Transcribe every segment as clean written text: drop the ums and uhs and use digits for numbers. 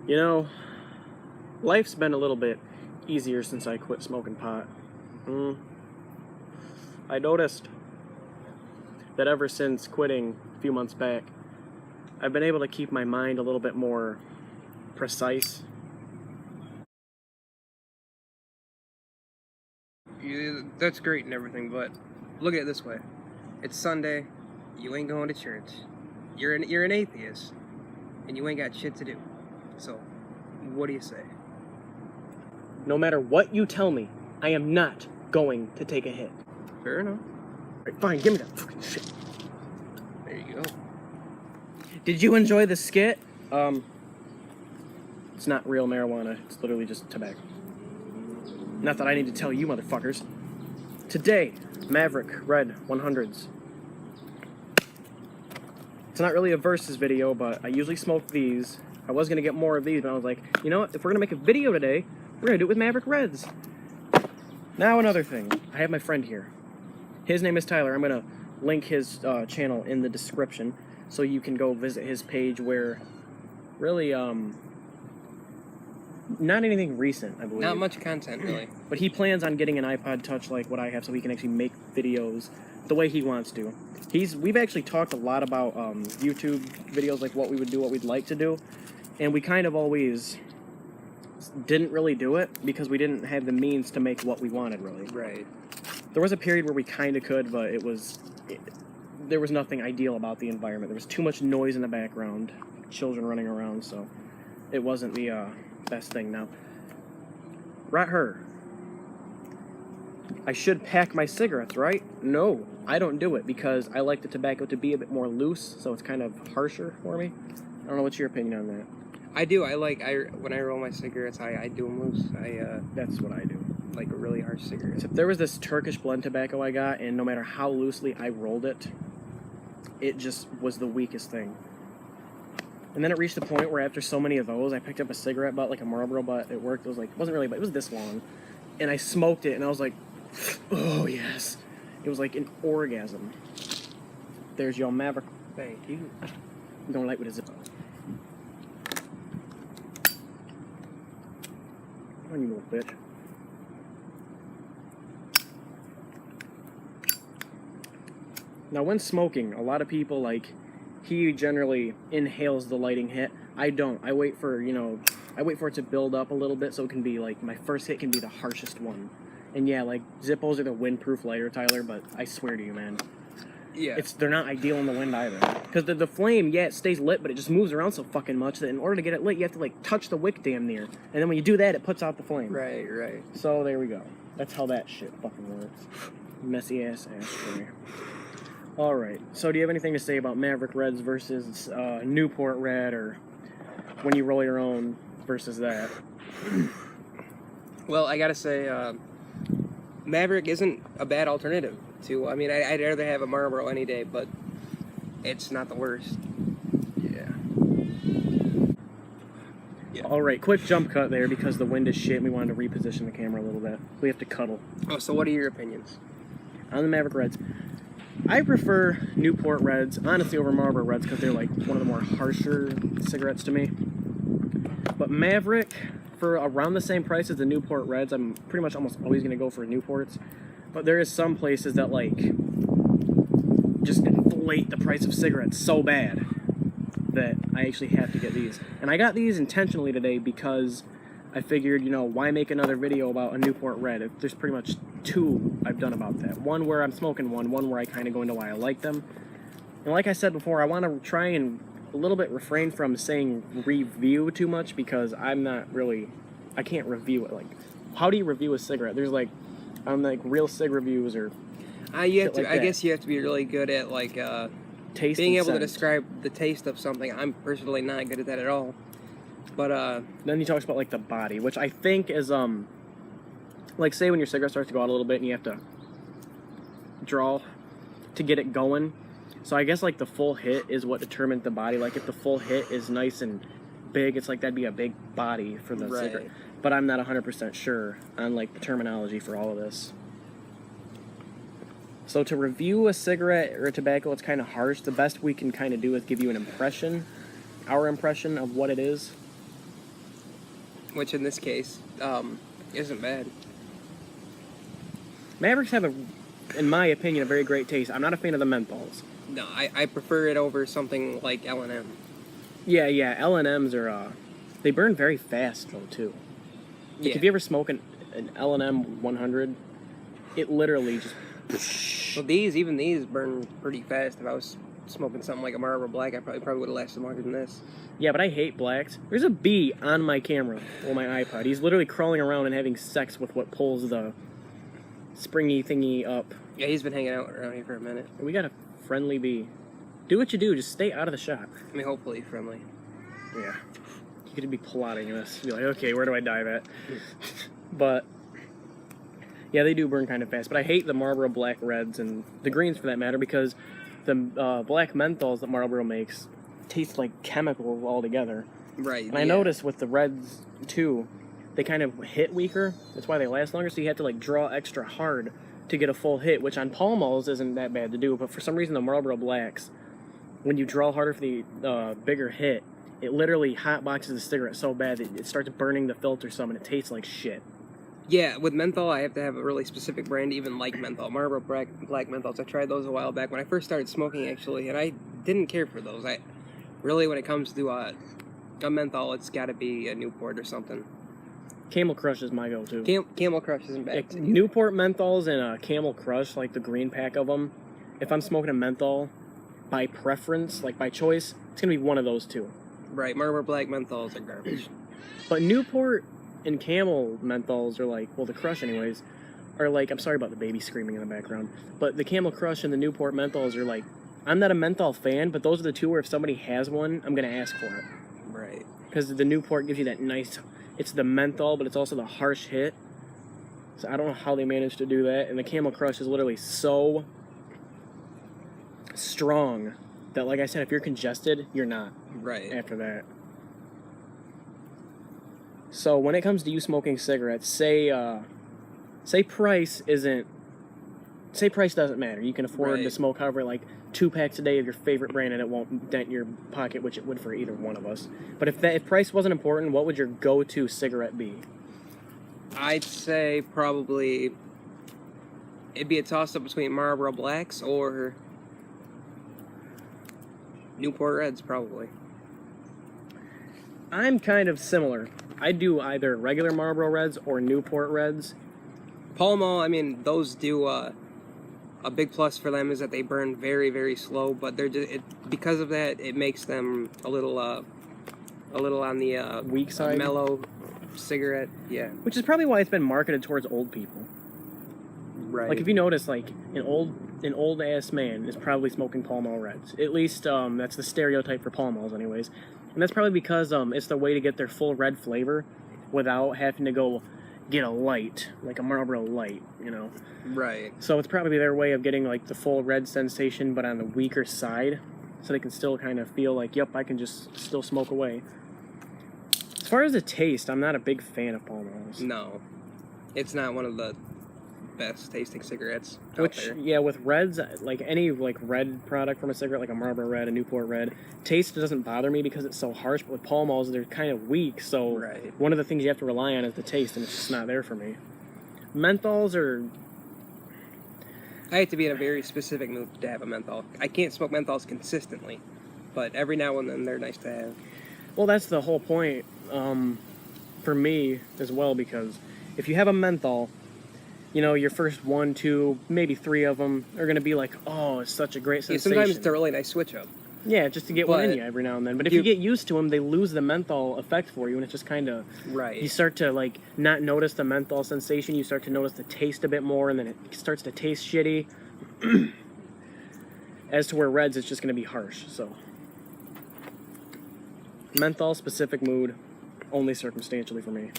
You know, life's been a little bit easier since I quit smoking pot. I noticed that ever since quitting a few months back, I've been able to keep my mind a little bit more precise. That's great and everything, but look at it this way. It's Sunday, you ain't going to church. You're an atheist, and you ain't got shit to do. So, what do you say? No matter what you tell me, I am not going to take a hit. Fair enough. Alright, fine, give me that fucking shit. There you go. Did you enjoy the skit? It's not real marijuana, it's literally just tobacco. Not that I need to tell you motherfuckers. Today, Maverick Red 100's. It's not really a versus video, but I usually smoke these. I was gonna get more of these, but I was like, you know what? If we're gonna make a video today, we're gonna do it with Maverick Reds. Now another thing. I have my friend here. His name is Tyler. I'm gonna link his channel in the description so you can go visit his page where really, not anything recent, I believe. Not much content, really. But he plans on getting an iPod Touch like what I have so he can actually make videos the way he wants to. We've actually talked a lot about YouTube videos, like what we would do, what we'd like to do, and we kind of always didn't really do it because we didn't have the means to make what we wanted, really. Right. There was a period where we kind of could, but there was nothing ideal about the environment. There was too much noise in the background, children running around, so it wasn't the best thing. Now, right here. I should pack my cigarettes, right? No, I don't do it because I like the tobacco to be a bit more loose, so it's kind of harsher for me. I don't know what's your opinion on that. I do. When I roll my cigarettes, I do them loose. That's what I do. Like a really harsh cigarette. Except there was this Turkish blend tobacco I got, and no matter how loosely I rolled it, it just was the weakest thing. And then it reached the point where after so many of those, I picked up a cigarette butt, like a Marlboro butt. It worked. It was like, it wasn't really, but it was this long. And I smoked it, and I was like, oh, yes. It was like an orgasm. There's your Maverick. Thank you. You don't like what is it? Come on, you little bitch. Now, when smoking, a lot of people, like, he generally inhales the lighting hit. I don't. I wait for, I wait for it to build up a little bit so it can be, like, my first hit can be the harshest one. And yeah, like, Zippos are the windproof lighter, Tyler, but I swear to you, man. Yeah. They're not ideal in the wind either. Because the flame, yeah, it stays lit, but it just moves around so fucking much that in order to get it lit, you have to, like, touch the wick damn near. And then when you do that, it puts out the flame. Right. So there we go. That's how that shit fucking works. Messy ass ashtray. Alright, so do you have anything to say about Maverick Reds versus Newport Red, or when you roll your own versus that? Well, I gotta say, Maverick isn't a bad alternative to. I mean, I'd rather have a Marlboro any day, but it's not the worst. Yeah. Alright, quick jump cut there because the wind is shit and we wanted to reposition the camera a little bit. We have to cuddle. Oh, so what are your opinions? On the Maverick Reds, I prefer Newport Reds, honestly, over Marlboro Reds because they're like one of the more harsher cigarettes to me. But Maverick, for around the same price as the Newport Reds, I'm pretty much almost always going to go for Newports. But there is some places that, like, just inflate the price of cigarettes so bad that I actually have to get these. And I got these intentionally today because I figured, why make another video about a Newport Red? There's pretty much two I've done about that. One where I'm smoking one where I kind of go into why I like them. And like I said before, I want to try and a little bit refrain from saying review too much because I'm not really, I can't review it. Like, how do you review a cigarette? There's like, real cig reviews or you have to. I guess you have to be really good at taste, being able to scent. describe the taste of something. I'm personally not good at that at all. But then he talks about like the body, which I think is like, say when your cigarette starts to go out a little bit and you have to draw to get it going. So I guess like the full hit is what determines the body. Like if the full hit is nice and big, it's like that'd be a big body for the cigarette. But I'm not 100% sure on like the terminology for all of this. So to review a cigarette or a tobacco, it's kind of harsh. The best we can kind of do is give you an impression, our impression of what it is. which in this case isn't bad. Mavericks have, in my opinion, a very great taste. I'm not a fan of the menthols. No, I prefer it over something like L&M. Yeah, L&Ms are, they burn very fast, though, too. Like, Yeah. if you ever smoke an L&M 100, it literally just... Well, even these burn pretty fast. If I was smoking something like a Marlboro Black, I probably would have lasted longer than this. Yeah, but I hate blacks. There's a bee on my camera, or my iPod. He's literally crawling around and having sex with what pulls the springy thingy up. Yeah, he's been hanging out around here for a minute. We got a friendly bee. Do what you do, just stay out of the shot. I mean, hopefully friendly. Yeah. He could be plotting us. Be like, okay, where do I dive at? But, yeah, they do burn kind of fast. But I hate the Marlboro Black Reds and the greens for that matter because the black menthols that Marlboro makes taste like chemical altogether. Right. And I noticed with the Reds, too, they kind of hit weaker. That's why they last longer, so you have to, like, draw extra hard to get a full hit, which on Pall Malls isn't that bad to do. But for some reason, the Marlboro Blacks, when you draw harder for the bigger hit, it literally hotboxes the cigarette so bad that it starts burning the filter some, and it tastes like shit. Yeah, with menthol, I have to have a really specific brand to even like menthol. Marlboro Black menthols, I tried those a while back when I first started smoking, actually, and I didn't care for those. Really, when it comes to a menthol, it's got to be a Newport or something. Camel Crush is my go-to. Camel Crush isn't bad. Like, Newport menthols and Camel Crush, like the green pack of them, if I'm smoking a menthol, by preference, like by choice, it's going to be one of those two. Right, Marlboro Black menthols are garbage. But Newport and Camel menthols are like, well, the Crush anyways, are like, I'm sorry about the baby screaming in the background, but the Camel Crush and the Newport menthols are like, I'm not a menthol fan, but those are the two where if somebody has one, I'm going to ask for it. Right. Because the Newport gives you that nice, it's the menthol, but it's also the harsh hit. So I don't know how they managed to do that. And the Camel Crush is literally so strong that, like I said, if you're congested, you're not. Right. After that. So when it comes to you smoking cigarettes, say price doesn't matter. You can afford to smoke however, like 2 packs a day of your favorite brand and it won't dent your pocket, which it would for either one of us. But if price wasn't important, what would your go-to cigarette be? I'd say probably it'd be a toss-up between Marlboro Blacks or Newport Reds, probably. I'm kind of similar. I do either regular Marlboro Reds or Newport Reds. Pall Mall, I mean, those do a big plus for them is that they burn very, very slow, but they're just because of that, it makes them a little on the weak side, mellow cigarette. Yeah, which is probably why it's been marketed towards old people. Right. Like if you notice, like an old ass man is probably smoking Pall Mall Reds. At least that's the stereotype for Pall Malls, anyways. And that's probably because it's the way to get their full red flavor without having to go get a light, like a Marlboro Light, you know. Right. So it's probably their way of getting like the full red sensation, but on the weaker side, so they can still kind of feel like, yep, I can just still smoke away. As far as the taste, I'm not a big fan of Pall Malls. No, it's not one of the best tasting cigarettes out Which, there. yeah, with Reds, like any like red product from a cigarette, like a Marlboro Red, a Newport Red, taste doesn't bother me because it's so harsh, but with Pall Malls, they're kind of weak, so one of the things you have to rely on is the taste, and it's just not there for me. Menthols are... I have to be in a very specific mood to have a menthol. I can't smoke menthols consistently, but every now and then they're nice to have. Well, that's the whole point for me as well, because if you have a menthol, you know, your first 1, 2, maybe 3 of them are going to be like, oh, it's such a great sensation. Yeah, sometimes it's a really nice switch up. Yeah, just to get one in you every now and then. But if you get used to them, they lose the menthol effect for you, and it's just kind of... Right. You start to, like, not notice the menthol sensation. You start to notice the taste a bit more, and then it starts to taste shitty. As to where Reds, it's just going to be harsh, so... Menthol, specific mood, only circumstantially for me.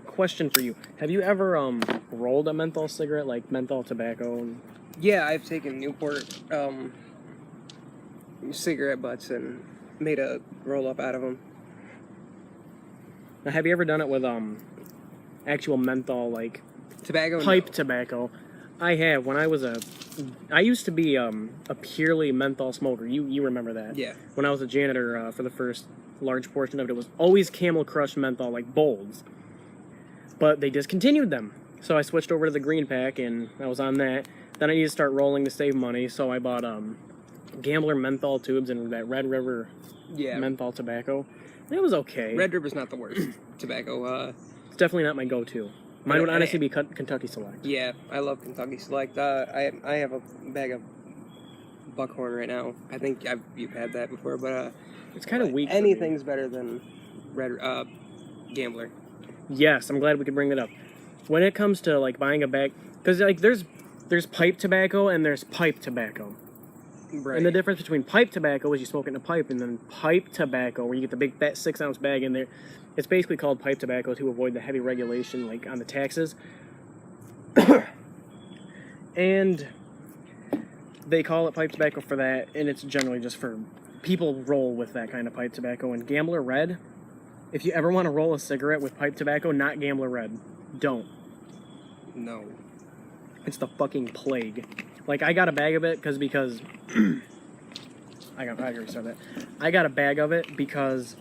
Question for you. Have you ever rolled a menthol cigarette, like menthol tobacco? Yeah, I've taken Newport cigarette butts and made a roll-up out of them. Now, have you ever done it with actual menthol, like tobacco? pipe tobacco? I have. When I was a I used to be a purely menthol smoker. You remember that? Yeah. When I was a janitor for the first large portion of it was always Camel Crush menthol, like Bolds. But they discontinued them. So I switched over to the green pack, and I was on that. Then I needed to start rolling to save money, so I bought Gambler menthol tubes and that Red River menthol tobacco. And it was okay. Red River's not the worst tobacco. It's definitely not my go-to. Mine would honestly be Kentucky Select. Yeah, I love Kentucky Select. I have a bag of Buckhorn right now. I think you've had that before, but it's kind of weak. Anything's better than Gambler. Yes, I'm glad we could bring that up. When it comes to like buying a bag, because like there's pipe tobacco and there's pipe tobacco. Right. And the difference between pipe tobacco is you smoke it in a pipe, and then pipe tobacco, where you get the big fat 6-ounce bag in there, it's basically called pipe tobacco to avoid the heavy regulation, like on the taxes. And they call it pipe tobacco for that, and it's generally just for people roll with that kind of pipe tobacco. And Gambler Red, if you ever want to roll a cigarette with pipe tobacco, not Gambler Red, don't. No. It's the fucking plague. Like, I got a bag of it because I gotta restart that. I got a bag of it because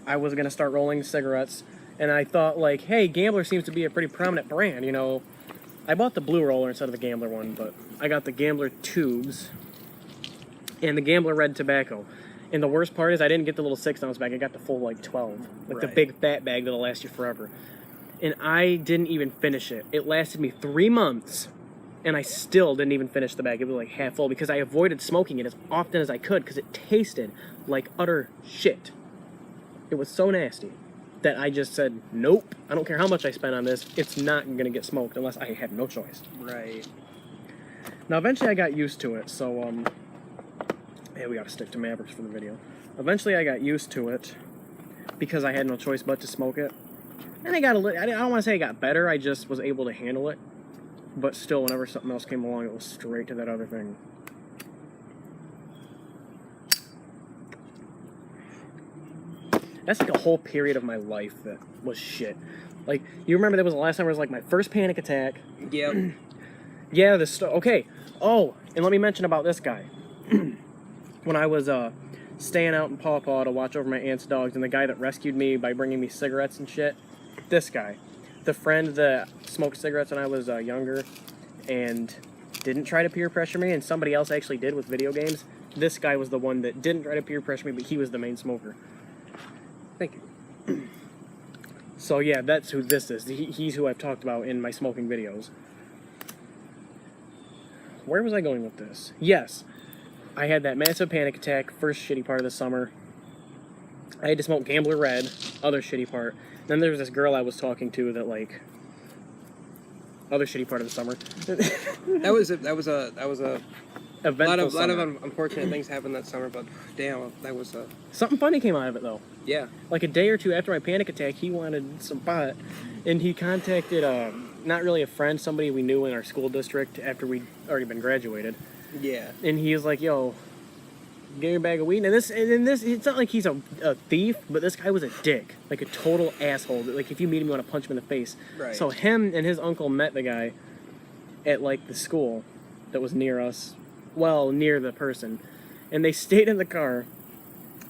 I was gonna start rolling cigarettes, and I thought, like, hey, Gambler seems to be a pretty prominent brand, you know. I bought the blue roller instead of the Gambler one, but I got the Gambler tubes and the Gambler Red tobacco. And the worst part is I didn't get the little 6-ounce bag. I got the full, like, 12. Like, the big fat bag that'll last you forever. And I didn't even finish it. It lasted me 3 months, and I still didn't even finish the bag. It was, like, half full because I avoided smoking it as often as I could because it tasted like utter shit. It was so nasty that I just said, nope, I don't care how much I spend on this, it's not going to get smoked unless I have no choice. Right. Now, eventually I got used to it, so, yeah, we got to stick to Mavericks for the video. Eventually I got used to it because I had no choice but to smoke it. And I don't want to say I got better, I just was able to handle it. But still, whenever something else came along, it was straight to that other thing. That's like a whole period of my life that was shit. Like, you remember that was the last time it was like my first panic attack. Yep. Yeah, okay. Oh, and let me mention about this guy. When I was staying out in Paw Paw to watch over my aunt's dogs, and the guy that rescued me by bringing me cigarettes and shit, this guy. The friend that smoked cigarettes when I was younger and didn't try to peer pressure me, and somebody else actually did with video games. This guy was the one that didn't try to peer pressure me, but he was the main smoker. Thank you. So yeah, that's who this is. He's who I've talked about in my smoking videos. Where was I going with this? Yes, I had that massive panic attack, first shitty part of the summer. I had to smoke Gambler Red, other shitty part. Then there was this girl I was talking to that, like, other shitty part of the summer. that was a eventful lot of unfortunate things happened that summer, but damn, that was a... Something funny came out of it, though. Yeah. Like a day or two after my panic attack, he wanted some pot, and he contacted, not really a friend, somebody we knew in our school district after we'd already been graduated. Yeah. And he was like, yo, give me a bag of weed. And this, it's not like he's a thief, but this guy was a dick. Like a total asshole. Like, if you meet him, you want to punch him in the face. Right. So him and his uncle met the guy at, like, the school that was near us. Well, near the person. And they stayed in the car,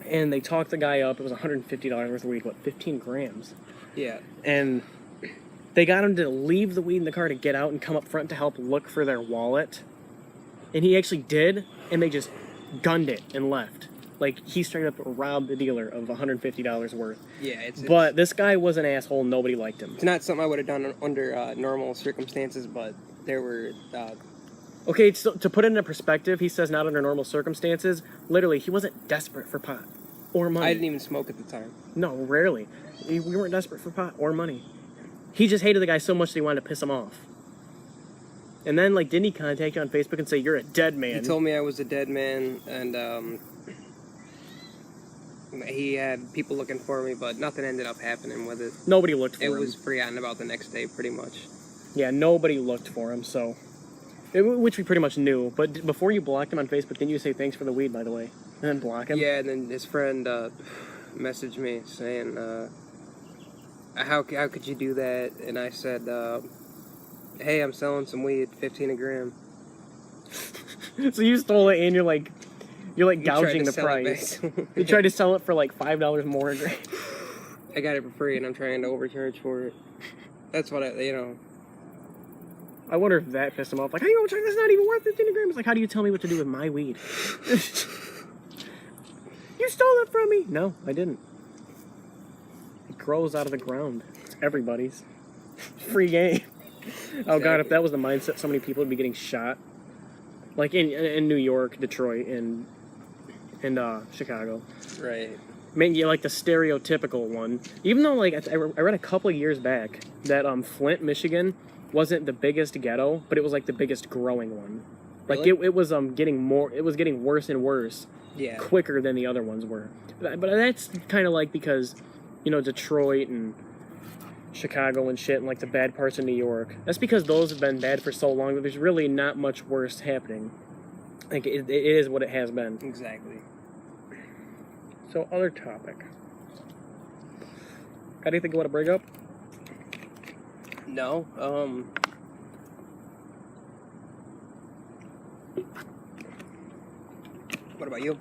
and they talked the guy up. It was $150 worth of weed, what, 15 grams? Yeah. And they got him to leave the weed in the car to get out and come up front to help look for their wallet. And he actually did, and they just gunned it and left. Like, he straight up robbed the dealer of $150 worth. Yeah, But this guy was an asshole. Nobody liked him. It's not something I would have done under normal circumstances, but there were... Okay, so to put it into perspective, he says not under normal circumstances. Literally, he wasn't desperate for pot or money. I didn't even smoke at the time. No, rarely. We weren't desperate for pot or money. He just hated the guy so much that he wanted to piss him off. And then, like, didn't he contact you on Facebook and say, you're a dead man? He told me I was a dead man, and he had people looking for me, but nothing ended up happening with it. Nobody looked for him. It was forgotten about the next day, pretty much. Yeah, nobody looked for him, so... which we pretty much knew. But before you blocked him on Facebook, didn't you say thanks for the weed, by the way? And then block him? Yeah, and then his friend messaged me saying, how could you do that? And I said, hey, I'm selling some weed, 15 a gram. So you stole it and you're like You tried gouging to the sell it price. back. You tried to sell it for like $5 more. I got it for free, and I'm trying to overcharge for it. That's what I wonder if that pissed him off. Like, how do you overcharge? That's not even worth 15 grams. Like, how do you tell me what to do with my weed? You stole it from me. No, I didn't. It grows out of the ground. It's everybody's. Free game. Oh God, if that was the mindset, so many people would be getting shot. Like in New York, Detroit, and Chicago. Right. Maybe like the stereotypical one. Even though like I read a couple of years back that Flint, Michigan wasn't the biggest ghetto, but it was like the biggest growing one. Like Really? it was getting worse and worse. Yeah. Quicker than the other ones were. But that's kind of like because, you know, Detroit and Chicago and shit and like the bad parts of New York. That's because those have been bad for so long that there's really not much worse happening. Like it is what it has been. Exactly. So other topic. Got anything you want to bring up? No. What about you?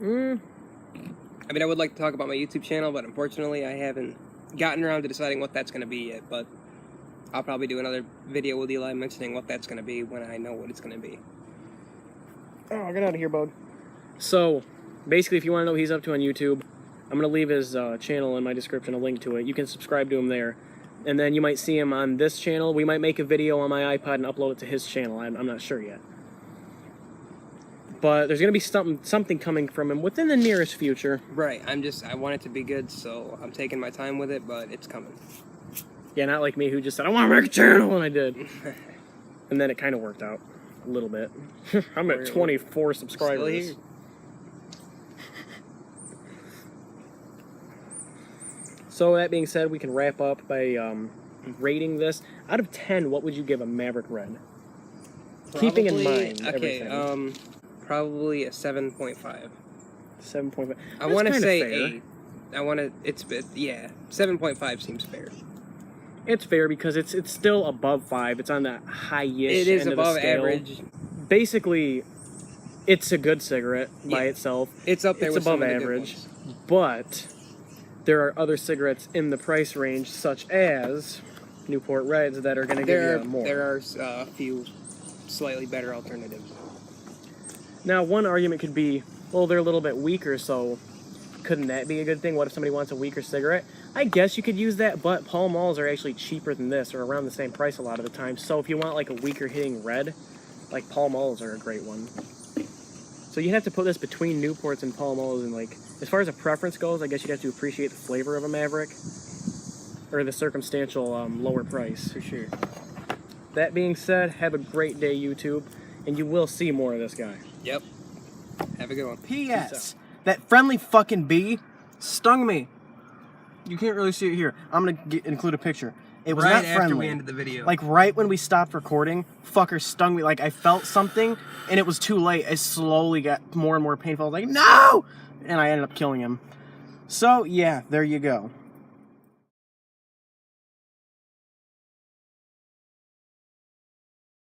I mean, I would like to talk about my YouTube channel, but unfortunately I haven't gotten around to deciding what that's going to be yet, but I'll probably do another video with Eli mentioning what that's going to be when I know what it's going to be. Oh, get out of here, bud. So, basically, if you want to know what he's up to on YouTube, I'm going to leave his channel in my description, a link to it. You can subscribe to him there. And then you might see him on this channel. We might make a video on my iPod and upload it to his channel. I'm not sure yet. But there's going to be something coming from him within the nearest future. Right. I want it to be good, so I'm taking my time with it, but it's coming. Yeah, not like me who just said, I want to make a channel, and I did. And then it kind of worked out a little bit. I'm at 24 subscribers. So that being said, we can wrap up by rating this. Out of 10, what would you give a Maverick Red? Keeping in mind everything. Probably a 7.5. 7.5. I want to say 8. Yeah, 7.5 seems fair. It's fair because it's still above 5. It's on the high-ish It is end above of the scale. average. Basically, it's a good cigarette by itself. It's up there with above some of the good average. ones. But there are other cigarettes in the price range, such as Newport Reds, that are going to give you more. There are a few slightly better alternatives. Now, one argument could be, well, they're a little bit weaker, so couldn't that be a good thing? What if somebody wants a weaker cigarette? I guess you could use that, but Pall Malls are actually cheaper than this, or around the same price a lot of the time. So if you want like a weaker hitting red, like Pall Malls are a great one. So you'd have to put this between Newports and Pall Malls, and like, as far as a preference goes, I guess you'd have to appreciate the flavor of a Maverick, or the circumstantial lower price. For sure. That being said, have a great day, YouTube, and you will see more of this guy. Yep. Have a good one. P.S. That friendly fucking bee stung me. You can't really see it here. I'm gonna include a picture. It was Right not after friendly. we ended the video. Like right when we stopped recording, fucker stung me. Like I felt something, and it was too late. I slowly got more and more painful. I was like, no! And I ended up killing him. So yeah, there you go.